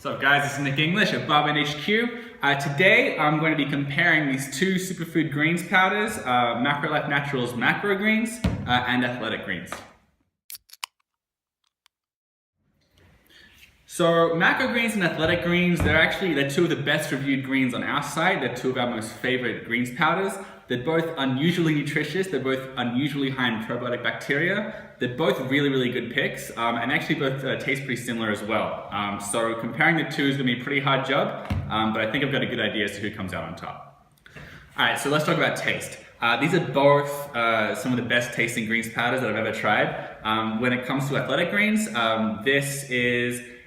What's up guys, this is Nick English at Barben HQ. Today I'm going to be comparing these two superfood greens powders, Macrolife Naturals Macro Greens and Athletic Greens. So Macro Greens and Athletic Greens, they're two of the best reviewed greens on our site. They're two of our most favorite greens powders. They're both unusually nutritious. They're both unusually high in probiotic bacteria. They're both really good picks, and actually both taste pretty similar as well. So comparing the two is going to be a pretty hard job, but I think I've got a good idea as to who comes out on top. All right, so let's talk about taste. These are both some of the best tasting greens powders that I've ever tried. When it comes to Athletic Greens,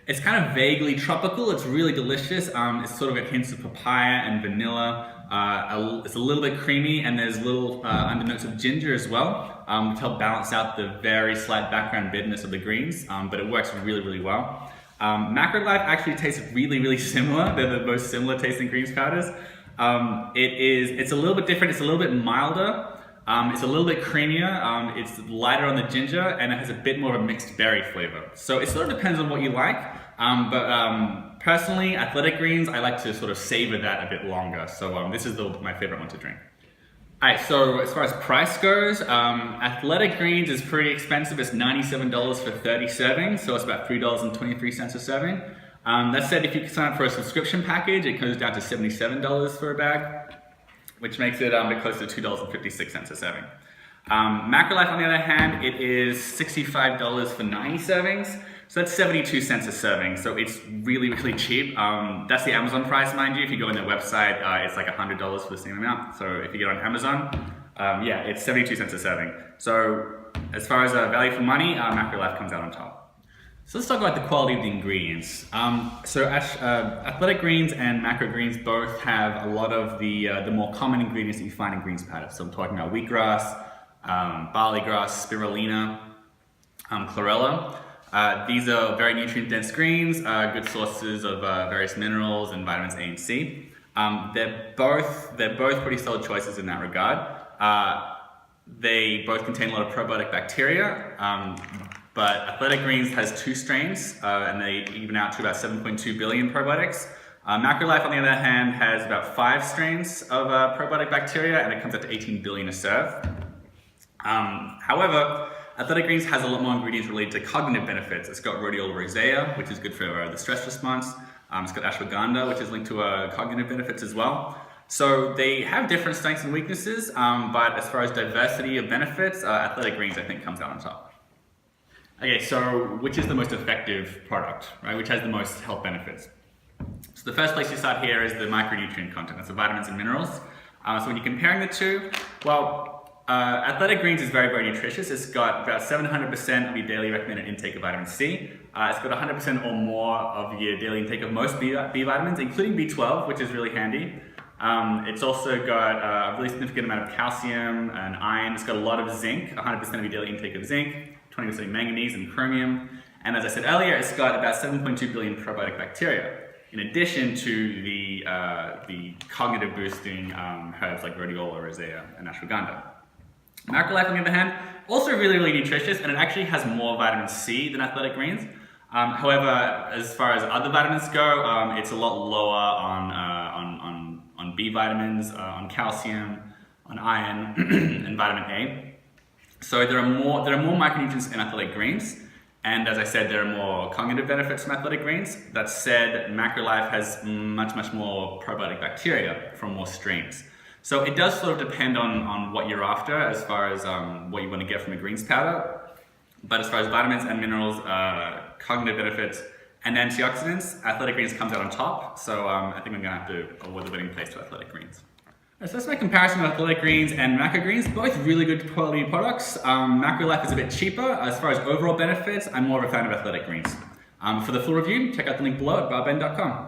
it's kind of vaguely tropical. It's really delicious. It's sort of got hints of papaya and vanilla. It's a little bit creamy, and there's little undernotes of ginger as well, to help balance out the very slight background bitterness of the greens, but it works really well. Macrolife actually tastes really similar. They're the most similar tasting greens powders. It's a little bit different. It's a little bit milder. It's a little bit creamier, it's lighter on the ginger, and it has a bit more of a mixed berry flavor. So it sort of depends on what you like, but personally, Athletic Greens, I like to sort of savor that a bit longer. So this is my favorite one to drink. Alright, so as far as price goes, Athletic Greens is pretty expensive. It's $97 for 30 servings, so it's about $3.23 a serving. That said, if you sign up for a subscription package, it goes down to $77 for a bag, which makes it a bit close to $2.56 a serving. Macrolife, on the other hand, it is $65 for 90 servings, so that's 72 cents a serving, so it's really cheap. That's the Amazon price, mind you. If you go on their website, it's like $100 for the same amount, so if you get on Amazon, yeah, it's 72 cents a serving. So as far as value for money, Macrolife comes out on top. So let's talk about the quality of the ingredients. Athletic Greens and Macro Greens both have a lot of the more common ingredients that you find in greens powders. So I'm talking about wheatgrass, barley grass, spirulina, chlorella. These are very nutrient-dense greens, good sources of various minerals and vitamins A and C. They're both pretty solid choices in that regard. They both contain a lot of probiotic bacteria. But Athletic Greens has 2 strains, and they even out to about 7.2 billion probiotics. Macrolife, on the other hand, has about 5 strains of probiotic bacteria, and it comes out to 18 billion a serve. However, Athletic Greens has a lot more ingredients related to cognitive benefits. It's got rhodiola rosea, which is good for the stress response. It's got ashwagandha, which is linked to cognitive benefits as well. So they have different strengths and weaknesses, but as far as diversity of benefits, Athletic Greens, I think, comes out on top. Okay, so which is the most effective product, right? Which has the most health benefits? So the first place you start here is the micronutrient content. That's the vitamins and minerals. So when you're comparing the two, well, Athletic Greens is very nutritious. It's got about 700% of your daily recommended intake of vitamin C. It's got 100% or more of your daily intake of most B vitamins, including B12, which is really handy. It's also got a really significant amount of calcium and iron. It's got a lot of zinc, 100% of your daily intake of zinc, 20% manganese and chromium, and as I said earlier, it's got about 7.2 billion probiotic bacteria, in addition to the cognitive boosting herbs like rhodiola rosea and ashwagandha. Macrolife, on the other hand, also really nutritious, and it actually has more vitamin C than Athletic Greens. However, as far as other vitamins go, it's a lot lower on B vitamins, on calcium, on iron, and vitamin A. So there are more micronutrients in Athletic Greens, and as I said, there are more cognitive benefits from Athletic Greens. That said, Macrolife has much more probiotic bacteria from more strains. So it does sort of depend on what you're after as far as what you want to get from a greens powder. But as far as vitamins and minerals, cognitive benefits, and antioxidants, Athletic Greens comes out on top. So I think I'm going to have to award the winning place to Athletic Greens. So that's my comparison of Athletic Greens and Macro Greens, both really good quality products. Macrolife is a bit cheaper. As far as overall benefits, I'm more of a fan of Athletic Greens. For the full review, check out the link below at barben.com.